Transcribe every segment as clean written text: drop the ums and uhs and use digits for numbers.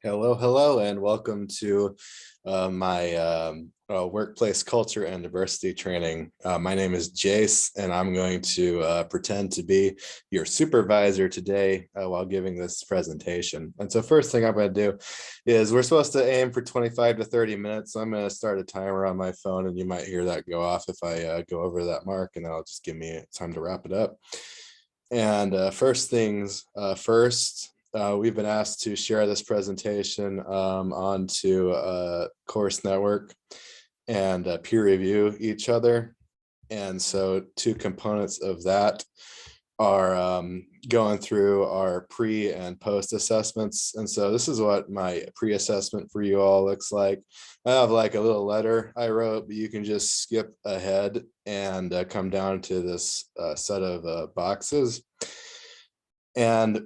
Hello, hello, and welcome to my workplace culture and diversity training. My name is Jace, and I'm going to pretend to be your supervisor today while giving this presentation. And so first thing I'm going to do is we're supposed to aim for 25 to 30 minutes. So I'm going to start a timer on my phone, and you might hear that go off if I go over that mark, and that'll just give me time to wrap it up. And first things first, we've been asked to share this presentation onto Course Network and peer review each other. And so two components of that are going through our pre and post assessments. And so this is what my pre-assessment for you all looks like. I have like a little letter I wrote, but you can just skip ahead and come down to this set of boxes. And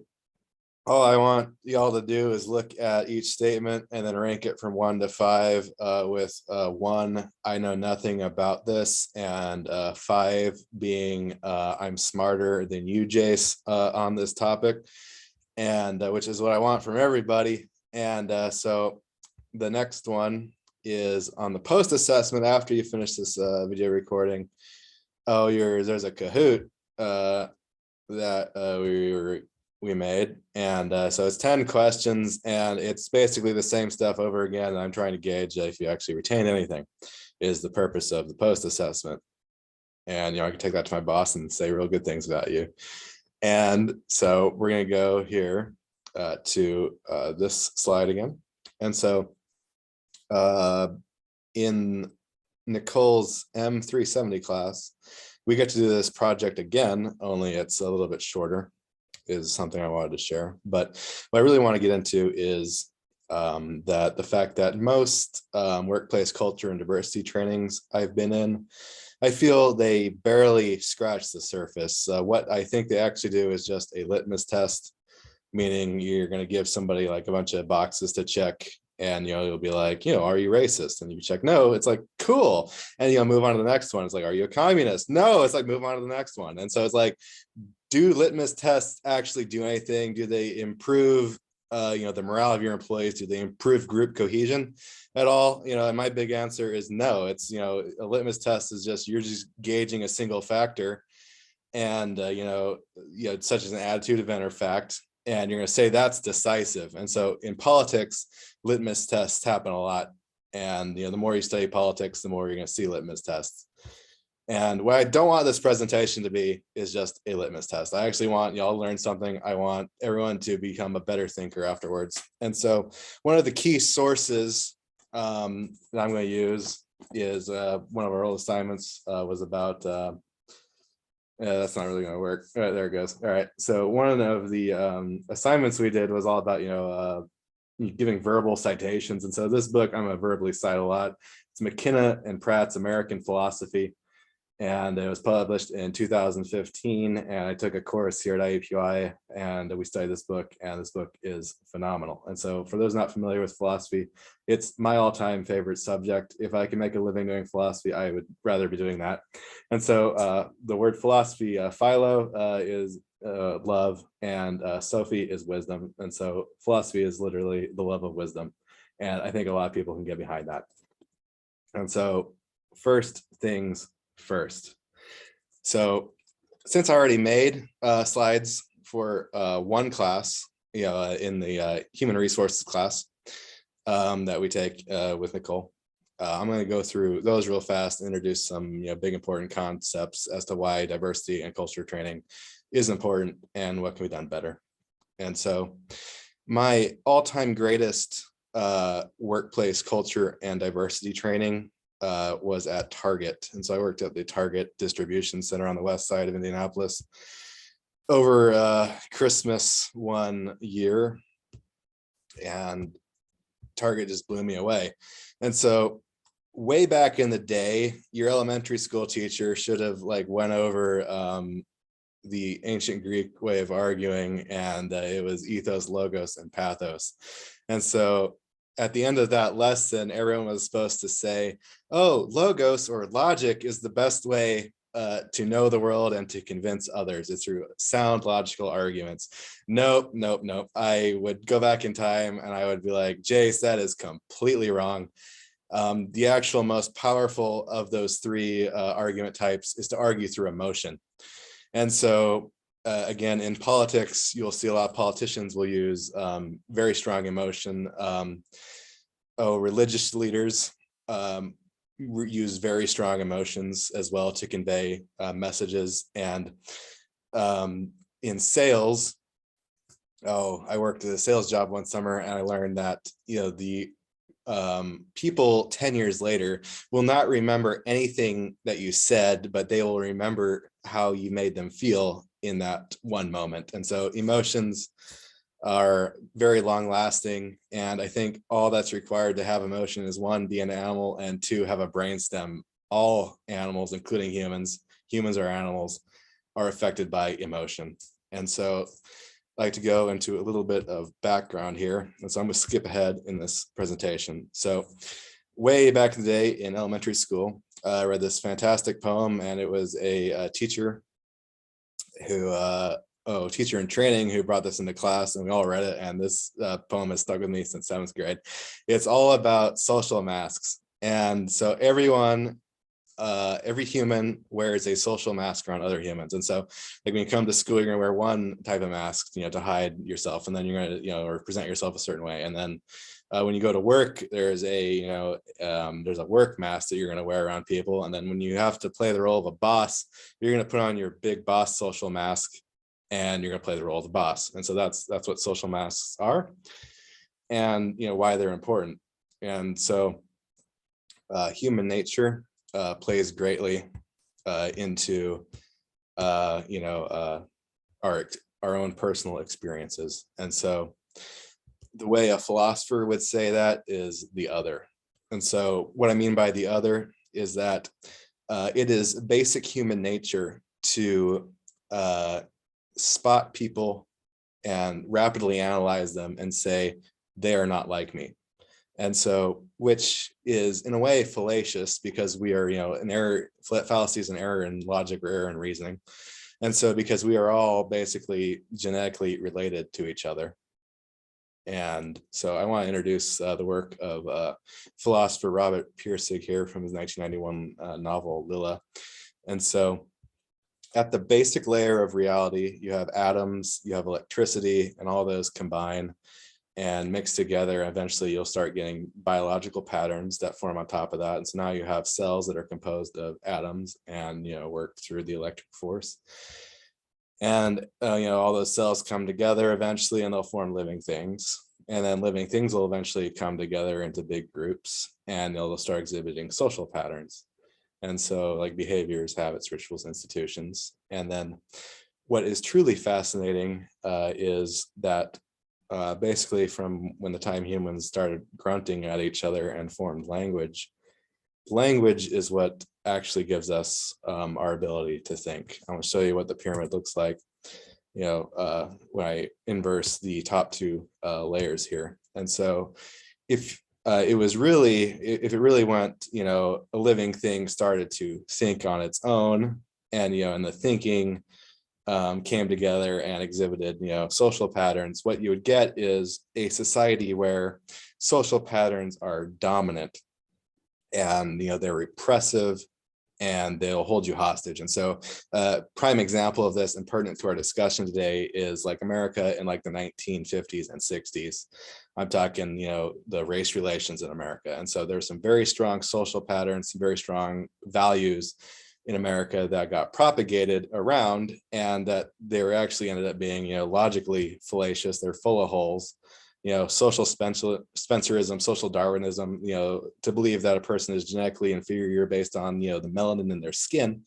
all I want y'all to do is look at each statement and then rank it from 1 to 5, with 1, I know nothing about this, and 5 being I'm smarter than you, Jace, on this topic, and which is what I want from everybody. And so the next one is on the post assessment after you finish this video recording. Oh, there's a Kahoot that we made, and so it's 10 questions, and it's basically the same stuff over again. And I'm trying to gauge if you actually retain anything is the purpose of the post assessment. And I can take that to my boss and say real good things about you. And so we're going to go here to this slide again. And so in Nicole's M370 class, we get to do this project again, only it's a little bit shorter, is something I wanted to share. But what I really want to get into is that the fact that most workplace culture and diversity trainings I've been in, I feel they barely scratch the surface. What I think they actually do is just a litmus test, meaning you're going to give somebody like a bunch of boxes to check, and you'll be like, are you racist? And you check no. It's like, cool. And move on to the next one. It's like, are you a communist? No. It's like, move on to the next one. And so it's like, do litmus tests actually do anything? Do they improve the morale of your employees? Do they improve group cohesion at all? And my big answer is no. It's a litmus test is just, you're just gauging a single factor, and such as an attitude, event, or fact, and you're going to say that's decisive. And so in politics, litmus tests happen a lot, and the more you study politics, the more you're going to see litmus tests. And what I don't want this presentation to be is just a litmus test. I actually want y'all to learn something. I want everyone to become a better thinker afterwards. And so one of the key sources that I'm going to use is one of our old assignments was about, that's not really going to work. All right, there it goes. All right. So one of the assignments we did was all about, giving verbal citations. And so this book, I'm going to verbally cite a lot. It's McKenna and Pratt's American Philosophy. And it was published in 2015, and I took a course here at IUPUI, and we studied this book, and this book is phenomenal. And so for those not familiar with philosophy, it's my all-time favorite subject. If I can make a living doing philosophy, I would rather be doing that. And so the word philosophy, philo is love, and Sophie is wisdom. And so philosophy is literally the love of wisdom. And I think a lot of people can get behind that. And so first things first. So since I already made slides for one class, in the human resources class that we take with Nicole, I'm going to go through those real fast and introduce some big important concepts as to why diversity and culture training is important and what can be done better. And so my all-time greatest workplace culture and diversity training was at Target. And so I worked at the Target distribution center on the west side of Indianapolis over Christmas one year, and Target just blew me away. And so way back in the day, your elementary school teacher should have went over the ancient Greek way of arguing, and it was ethos, logos, and pathos. And so at the end of that lesson, everyone was supposed to say, oh, logos or logic is the best way to know the world and to convince others is through sound logical arguments. Nope, nope, nope. I would go back in time and I would be like, Jace, that is completely wrong. The actual most powerful of those three argument types is to argue through emotion. And so again, in politics, you'll see a lot of politicians will use very strong emotion. Religious leaders use very strong emotions as well to convey messages. And in sales, I worked at a sales job one summer and I learned that, the people 10 years later will not remember anything that you said, but they will remember how you made them feel in that one moment. And so emotions are very long lasting. And I think all that's required to have emotion is one, be an animal, and two, have a brainstem. All animals, including humans are animals, are affected by emotion. And so I'd like to go into a little bit of background here. And so I'm going to skip ahead in this presentation. So way back in the day in elementary school, I read this fantastic poem, and it was a teacher who teacher in training who brought this into class, and we all read it, and this poem has stuck with me since 7th grade. It's all about social masks. And so everyone, every human wears a social mask around other humans. And so like when you come to school, you're gonna wear one type of mask, to hide yourself, and then you're gonna, or present yourself a certain way. And then when you go to work, there's a, there's a work mask that you're gonna wear around people. And then when you have to play the role of a boss, you're gonna put on your big boss social mask, and you're gonna play the role of the boss. And so that's what social masks are, and why they're important. And so human nature plays greatly into our own personal experiences. And so the way a philosopher would say that is the other. And so what I mean by the other is that it is basic human nature to spot people and rapidly analyze them and say, they are not like me. And so, which is in a way fallacious, because we are, an error, fallacy is an error in logic or error in reasoning. And so because we are all basically genetically related to each other. And so I want to introduce the work of philosopher Robert Pirsig here from his 1991 novel, Lilla. And so at the basic layer of reality, you have atoms, you have electricity, and all those combine and mix together. Eventually you'll start getting biological patterns that form on top of that. And so now you have cells that are composed of atoms and, work through the electric force. And, all those cells come together eventually and they'll form living things. And then living things will eventually come together into big groups, and they'll start exhibiting social patterns. And so like behaviors, habits, rituals, institutions. And then what is truly fascinating is that basically from when the time humans started grunting at each other and formed language is what actually gives us our ability to think. I'm going to show you what the pyramid looks like, when I inverse the top two layers here. And so if it really went, a living thing started to think on its own, and, and the thinking came together and exhibited, social patterns, what you would get is a society where social patterns are dominant, and, they're repressive, and they'll hold you hostage. And so prime example of this and pertinent to our discussion today is like America in like the 1950s and 60s. I'm talking, the race relations in America. And so there's some very strong social patterns, some very strong values in America that got propagated around, and that they were actually ended up being, logically fallacious. They're full of holes. Social Spencerism, social Darwinism, to believe that a person is genetically inferior based on, the melanin in their skin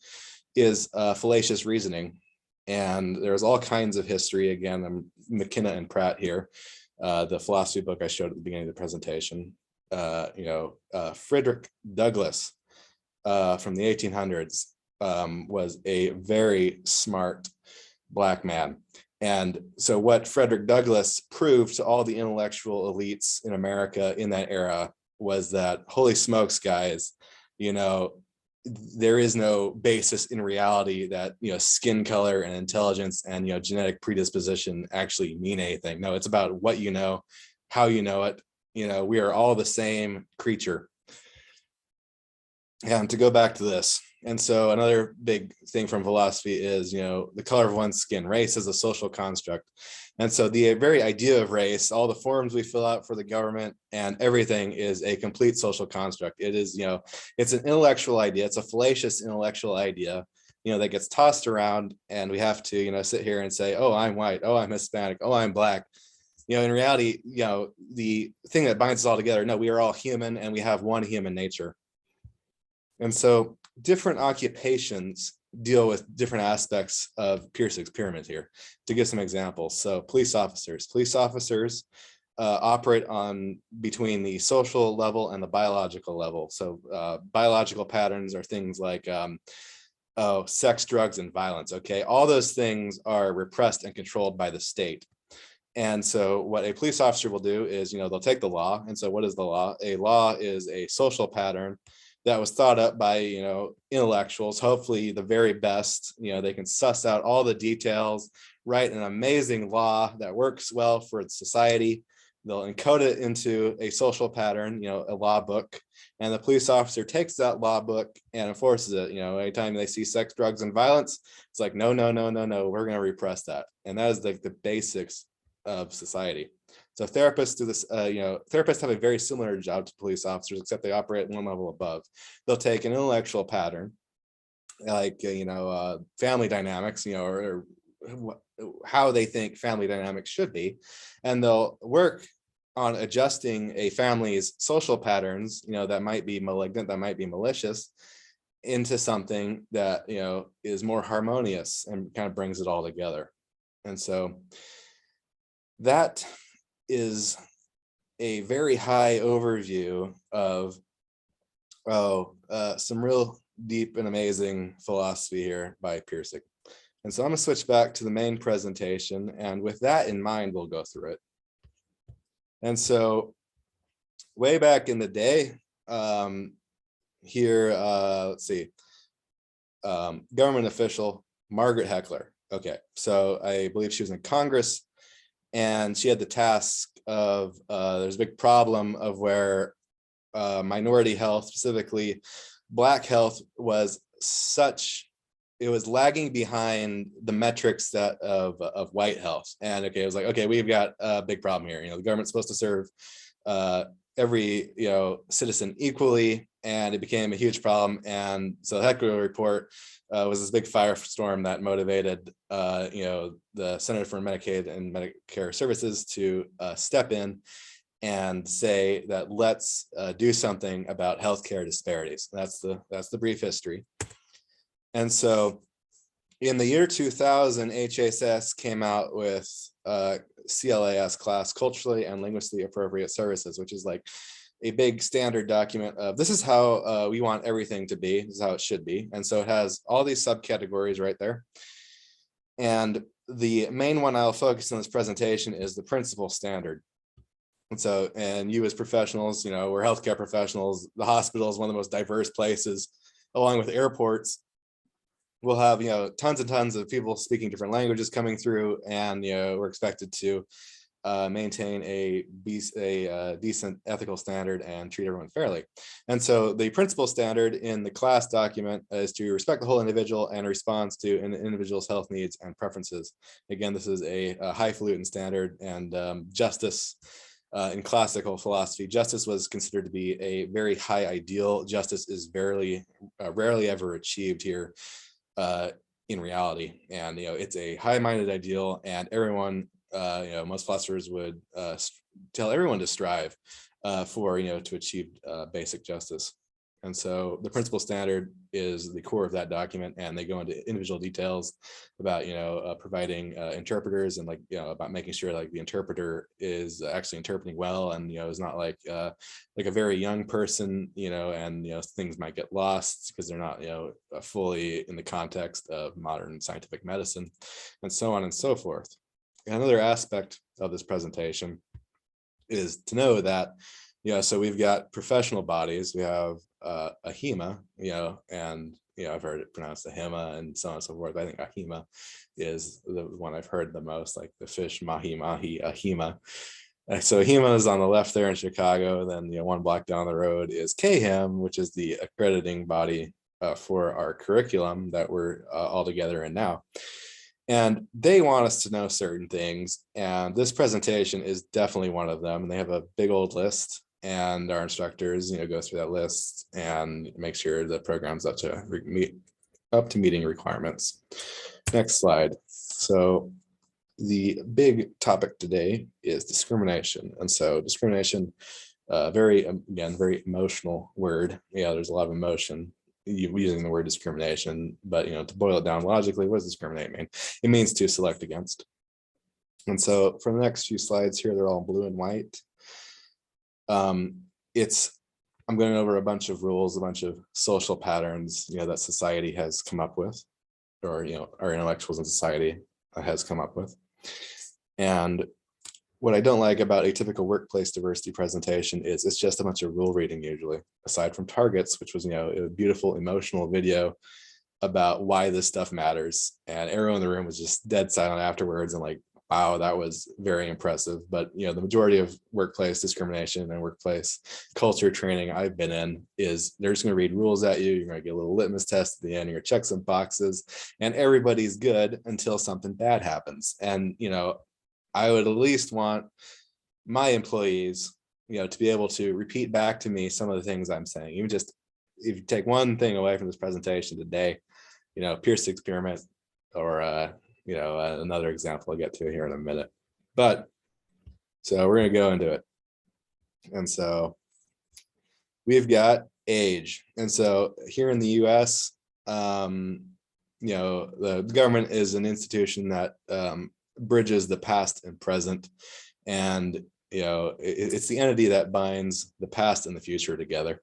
is fallacious reasoning. And there's all kinds of history. Again, I'm McKenna and Pratt here, the philosophy book I showed at the beginning of the presentation. Frederick Douglass from the 1800s was a very smart Black man. And so what Frederick Douglass proved to all the intellectual elites in America in that era was that, holy smokes, guys, there is no basis in reality that, skin color and intelligence and, genetic predisposition actually mean anything. No, it's about what you know, how you know it. We are all the same creature. And to go back to this, and so another big thing from philosophy is, the color of one's skin. Race is a social construct. And so the very idea of race, all the forms we fill out for the government and everything is a complete social construct. It is, it's an intellectual idea. It's a fallacious intellectual idea, that gets tossed around, and we have to, sit here and say, oh, I'm white. Oh, I'm Hispanic. Oh, I'm Black. In reality, the thing that binds us all together, no, we are all human and we have one human nature. And so different occupations deal with different aspects of Pirsig's pyramid here. To give some examples, so police officers operate on between the social level and the biological level. So biological patterns are things like sex, drugs, and violence. Okay, all those things are repressed and controlled by the state. And so what a police officer will do is, they'll take the law. And so what is the law? A law is a social pattern that was thought up by, intellectuals, hopefully the very best. They can suss out all the details, write an amazing law that works well for society. They'll encode it into a social pattern, a law book, and the police officer takes that law book and enforces it. Anytime they see sex, drugs, and violence, it's like, no, we're going to repress that. And that is like the basics of society. So therapists do this, therapists have a very similar job to police officers, except they operate one level above. They'll take an intellectual pattern, like, family dynamics, or how they think family dynamics should be, and they'll work on adjusting a family's social patterns, that might be malignant, that might be malicious, into something that, is more harmonious and kind of brings it all together. And so that is a very high overview of some real deep and amazing philosophy here by Pirsig. And so I'm going to switch back to the main presentation, and with that in mind, we'll go through it. And so way back in the day, here, let's see, government official Margaret Heckler. Okay, so I believe she was in Congress, and she had the task of, there's a big problem of where minority health, specifically Black health, was it was lagging behind the metrics that of white health. And okay, it was like, okay, we've got a big problem here. The government's supposed to serve every citizen equally, and it became a huge problem. And so the Heckler report was this big firestorm that motivated the Center for Medicaid and Medicare Services to step in and say that let's do something about healthcare disparities. That's the brief history. And so in the year 2000, HHS came out with CLAS, class culturally and linguistically appropriate services, which is like a big standard document of this is how we want everything to be, this is how it should be. And so it has all these subcategories right there. And the main one I'll focus on this presentation is the principal standard. And so, and you as professionals, we're healthcare professionals, the hospital is one of the most diverse places, along with airports. We'll have, tons and tons of people speaking different languages coming through, and, we're expected to maintain a decent ethical standard and treat everyone fairly. And so the principal standard in the class document is to respect the whole individual and response to an individual's health needs and preferences. Again, this is a highfalutin standard, and justice in classical philosophy, justice was considered to be a very high ideal. Justice is rarely ever achieved here in reality. And, it's a high-minded ideal, and everyone, most philosophers would tell everyone to strive for, to achieve basic justice. And so the principal standard is the core of that document, and they go into individual details about, providing interpreters, and about making sure the interpreter is actually interpreting well, and, is not like a very young person, and, things might get lost because they're not, fully in the context of modern scientific medicine, and so on and so forth. And another aspect of this presentation is to know that So we've got professional bodies. We have a HEMA, and I've heard it pronounced a HEMA and so on and so forth. I think a HEMA is the one I've heard the most, like the fish mahi mahi, a HEMA. So HEMA is on the left there in Chicago. Then one block down the road is KHEM, which is the accrediting body for our curriculum that we're all together in now. And they want us to know certain things. And this presentation is definitely one of them. And they have a big old list. And our instructors, go through that list and make sure the program's up to meeting requirements. Next slide. So the big topic today is discrimination. And so discrimination, very emotional word. There's a lot of emotion using the word discrimination, but to boil it down logically, what does discriminate mean? It means to select against. And so for the next few slides here, they're all blue and white. I'm going over a bunch of rules, a bunch of social patterns, that society has come up with, or our intellectuals in society has come up with. And what I don't like about a typical workplace diversity presentation is it's just a bunch of rule reading usually, aside from targets, which was a beautiful emotional video about why this stuff matters. And everyone in the room was just dead silent afterwards and like, wow, that was very impressive. But the majority of workplace discrimination and workplace culture training I've been in is they're just going to read rules at you. You're going to get a little litmus test at the end. You're going to check some boxes, and everybody's good until something bad happens. And I would at least want my employees, to be able to repeat back to me some of the things I'm saying. Even just if you take one thing away from this presentation today, Pierce experiment, or another example I'll get to here in a minute. But so we're going to go into it. And so we've got age. And so here in the US, the government is an institution that bridges the past and present. And, it's the entity that binds the past and the future together.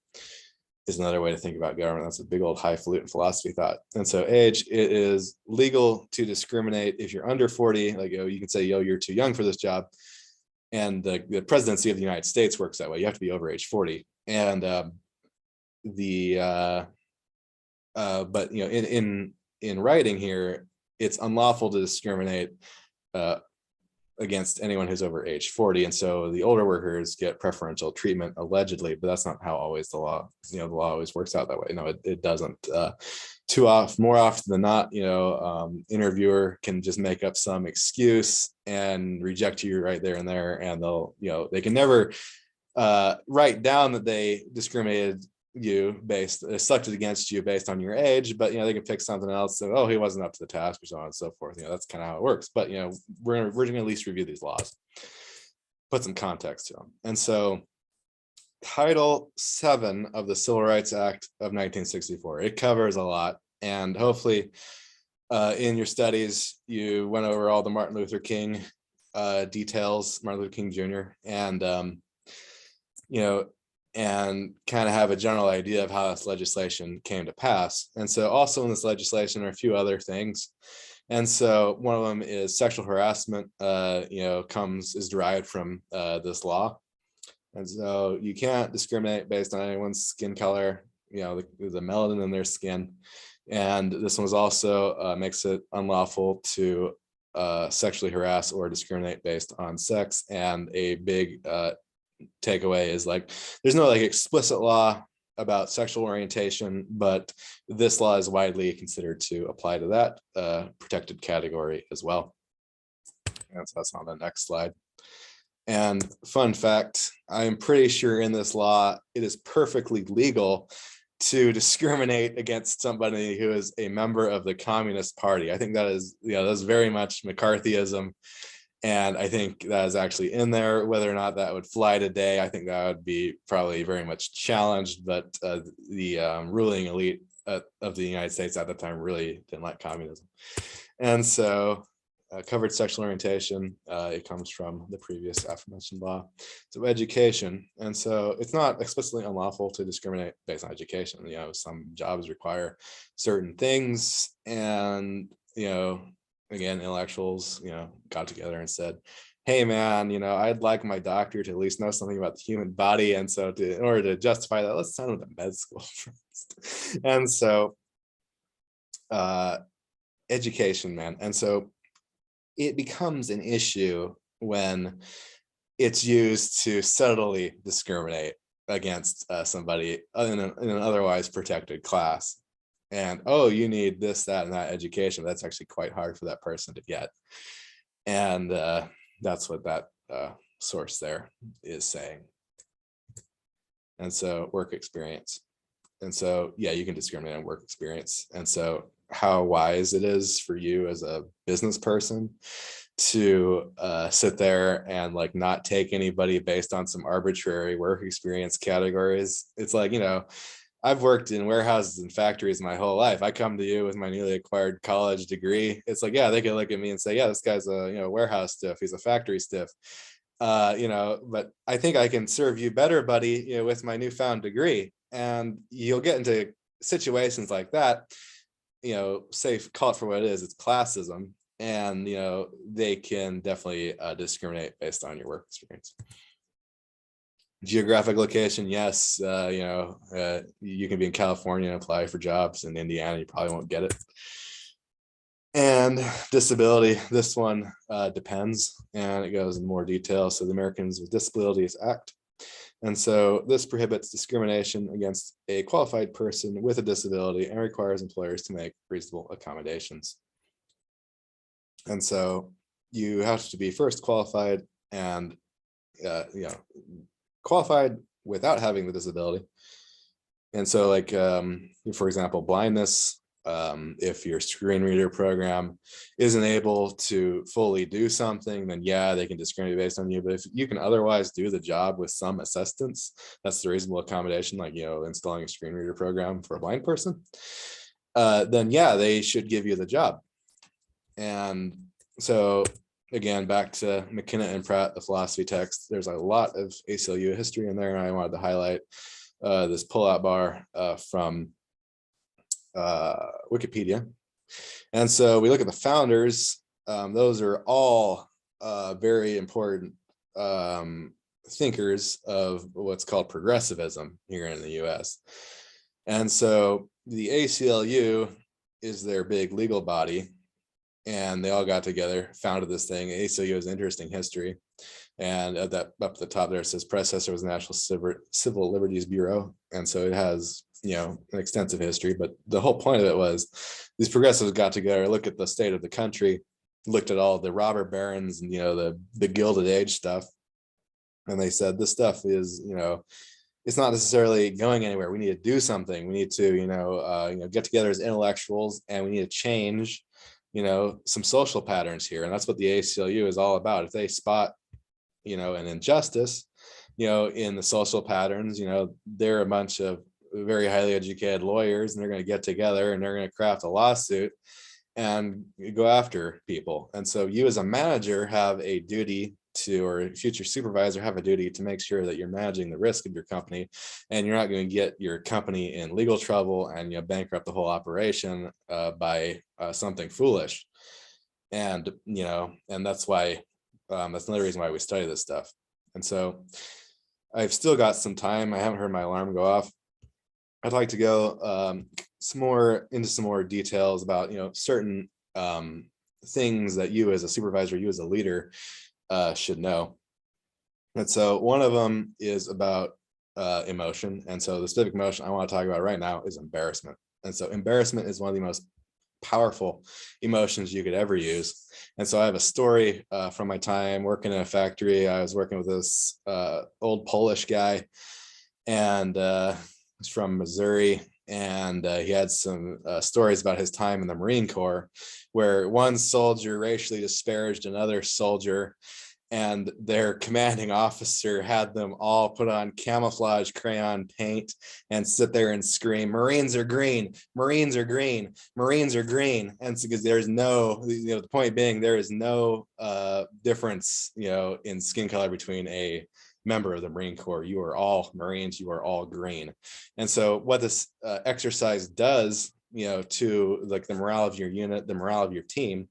Is another way to think about government. That's a big old highfalutin philosophy thought. And so age, it is legal to discriminate if you're under 40, like, you can say, you're too young for this job. And the presidency of the United States works that way. You have to be over age 40. And but in writing here, it's unlawful to discriminate against anyone who's over age 40. And so the older workers get preferential treatment allegedly, but that's not how always the law, the law always works out that way. It doesn't. More often than not, interviewer can just make up some excuse and reject you right there and there. And they can never write down that they discriminated you selected against you based on your age, but they can pick something else. So, oh, he wasn't up to the task, or so on and so forth. That's kind of how it works. But we're going to at least review these laws, put some context to them. And so Title 7 of the Civil Rights Act of 1964, it covers a lot. And hopefully in your studies, you went over all the Martin Luther King details, Martin Luther King Jr. And kind of have a general idea of how this legislation came to pass. And so also in this legislation are a few other things. And so one of them is sexual harassment, is derived from this law. And so you can't discriminate based on anyone's skin color, the melanin in their skin. And this one was also makes it unlawful to sexually harass or discriminate based on sex. And a big takeaway is there's no explicit law about sexual orientation, but this law is widely considered to apply to that protected category as well. And so that's on the next slide. And fun fact, I'm pretty sure in this law, it is perfectly legal to discriminate against somebody who is a member of the Communist Party. I think that is, that's very much McCarthyism. And I think that is actually in there. Whether or not that would fly today, I think that would be probably very much challenged. But the ruling elite of the United States at the time really didn't like communism. And so covered sexual orientation, it comes from the previous aforementioned law. So education. And so it's not explicitly unlawful to discriminate based on education. Some jobs require certain things, and again, intellectuals, got together and said, hey man, I'd like my doctor to at least know something about the human body. And so in order to justify that, let's send him to med school first. And so uh, education, man. And so it becomes an issue when it's used to subtly discriminate against somebody in an otherwise protected class. And, oh, you need this, that, and that education. That's actually quite hard for that person to get. And that's what that source there is saying. And so work experience. And so, yeah, you can discriminate on work experience. And so how wise it is for you as a business person to sit there and like not take anybody based on some arbitrary work experience categories. It's like, I've worked in warehouses and factories my whole life. I come to you with my newly acquired college degree. It's like, yeah, they can look at me and say, yeah, this guy's a warehouse stiff. He's a factory stiff. But I think I can serve you better, buddy, with my newfound degree. And you'll get into situations like that, say, call it for what it is. It's classism. And, they can definitely discriminate based on your work experience. Geographic location, yes. You can be in California and apply for jobs. In Indiana, you probably won't get it. And disability, this one depends, and it goes in more detail. So the Americans with Disabilities Act. And so this prohibits discrimination against a qualified person with a disability and requires employers to make reasonable accommodations. And so you have to be first qualified and qualified without having the disability. And so like, for example, blindness, if your screen reader program isn't able to fully do something, then yeah, they can discriminate based on you. But if you can otherwise do the job with some assistance, that's the reasonable accommodation, like, installing a screen reader program for a blind person, then yeah, they should give you the job. And so again, back to McKenna and Pratt, the philosophy text, there's a lot of ACLU history in there. And I wanted to highlight this pullout bar from Wikipedia. And so we look at the founders. Those are all very important thinkers of what's called progressivism here in the US. And so the ACLU is their big legal body, and they all got together, founded this thing. ACLU has interesting history. And at that, up at the top there, it says predecessor was the National Civil Liberties Bureau. And so it has, an extensive history. But the whole point of it was these progressives got together, looked at the state of the country, looked at all the robber barons and, the Gilded Age stuff. And they said, this stuff is, it's not necessarily going anywhere. We need to do something. We need to, get together as intellectuals, and we need to change, some social patterns here. And that's what the ACLU is all about. If they spot, an injustice, in the social patterns, they're a bunch of very highly educated lawyers, and they're going to get together and they're going to craft a lawsuit and go after people. And so you as a manager have a duty to, or a future supervisor have a duty to make sure that you're managing the risk of your company, and you're not going to get your company in legal trouble and bankrupt the whole operation by something foolish. And and that's why that's another reason why we study this stuff. And so I've still got some time. I haven't heard my alarm go off. I'd like to go into some more details about certain things that you as a supervisor, you as a leader should know. And so one of them is about emotion. And so the specific emotion I want to talk about right now is embarrassment. And so embarrassment is one of the most powerful emotions you could ever use. And so I have a story from my time working in a factory. I was working with this old Polish guy, and he's from Missouri. And he had some stories about his time in the Marine Corps, where one soldier racially disparaged another soldier, and their commanding officer had them all put on camouflage crayon paint and sit there and scream, "Marines are green, Marines are green, Marines are green." And so, because there's no, the point being, there is no difference, in skin color between a member of the Marine Corps. You are all Marines, you are all green. And so what this exercise does, to like the morale of your unit, the morale of your team,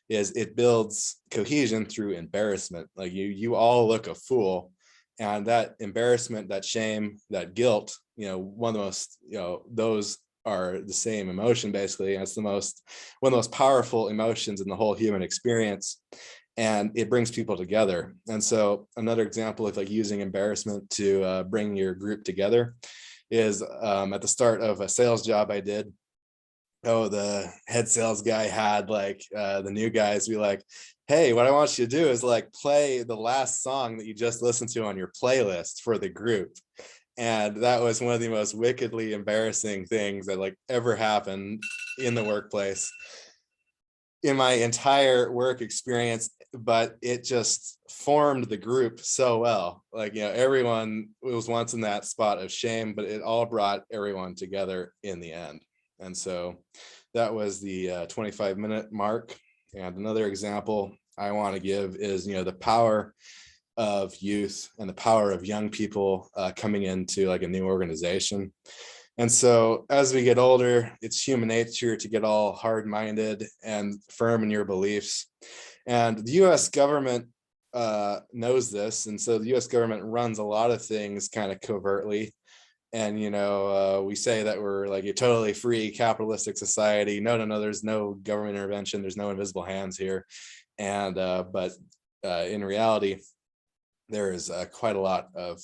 is it builds cohesion through embarrassment. Like you all look a fool, and that embarrassment, that shame, that guilt, one of the most, those are the same emotion basically. And it's one of the most powerful emotions in the whole human experience, and it brings people together. And so another example of like using embarrassment to bring your group together is at the start of a sales job I did. The head sales guy had like the new guys be like, hey, what I want you to do is like play the last song that you just listened to on your playlist for the group. And that was one of the most wickedly embarrassing things that like ever happened in the workplace in my entire work experience, but it just formed the group so well. Like, everyone was once in that spot of shame, but it all brought everyone together in the end. And so that was the 25-minute mark. And another example I want to give is, the power of youth and the power of young people coming into like a new organization. And so as we get older, it's human nature to get all hard-minded and firm in your beliefs. And the US government knows this. And so the US government runs a lot of things kind of covertly. And, we say that we're like a totally free capitalistic society. No, there's no government intervention. There's no invisible hands here. And but in reality, there is quite a lot of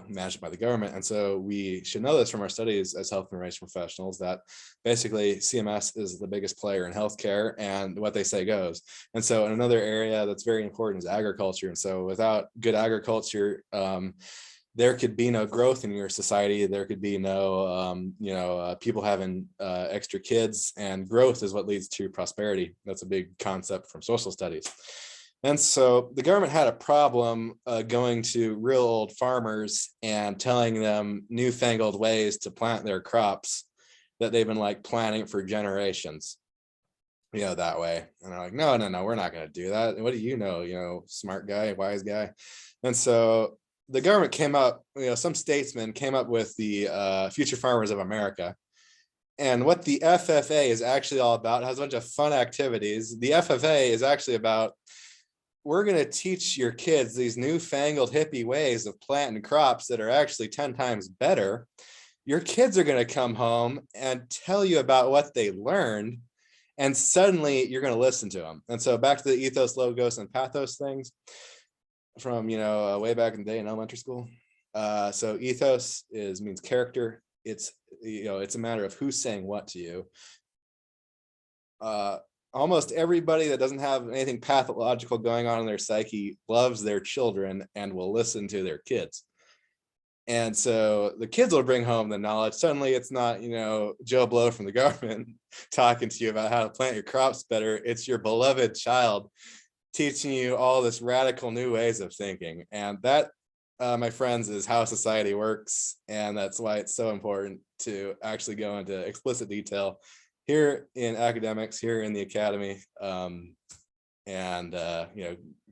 management by the government. And so we should know this from our studies as health information professionals, that basically CMS is the biggest player in healthcare, and what they say goes. And so another area that's very important is agriculture. And so without good agriculture, there could be no growth in your society. There could be no, people having extra kids, and growth is what leads to prosperity. That's a big concept from social studies. And so the government had a problem going to real old farmers and telling them newfangled ways to plant their crops that they've been like planting for generations, that way. And they're like, no, we're not going to do that. What do you know, smart guy, wise guy. And so the government came up, some statesmen came up with the Future Farmers of America. And what the FFA is actually all about, it has a bunch of fun activities. The FFA is actually about, we're going to teach your kids these newfangled hippie ways of planting crops that are actually 10 times better. Your kids are going to come home and tell you about what they learned, and suddenly you're going to listen to them. And so back to the ethos, logos, and pathos things from, way back in the day in elementary school. So ethos means character. It's, it's a matter of who's saying what to you. Almost everybody that doesn't have anything pathological going on in their psyche loves their children and will listen to their kids. And so the kids will bring home the knowledge. Suddenly it's not, Joe Blow from the government talking to you about how to plant your crops better. It's your beloved child teaching you all this radical new ways of thinking. And that, my friends, is how society works. And that's why it's so important to actually go into explicit detail here in academics, here in the academy, and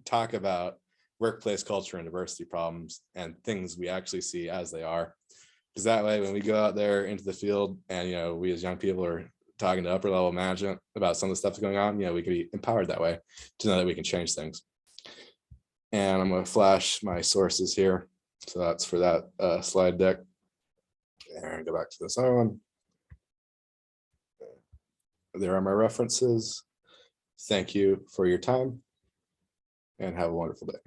talk about workplace culture and diversity problems and things we actually see as they are. Because that way, when we go out there into the field and we as young people are talking to upper level management about some of the stuff that's going on, we can be empowered that way to know that we can change things. And I'm going to flash my sources here. So that's for that slide deck. And go back to this other one. There are my references. Thank you for your time, and have a wonderful day.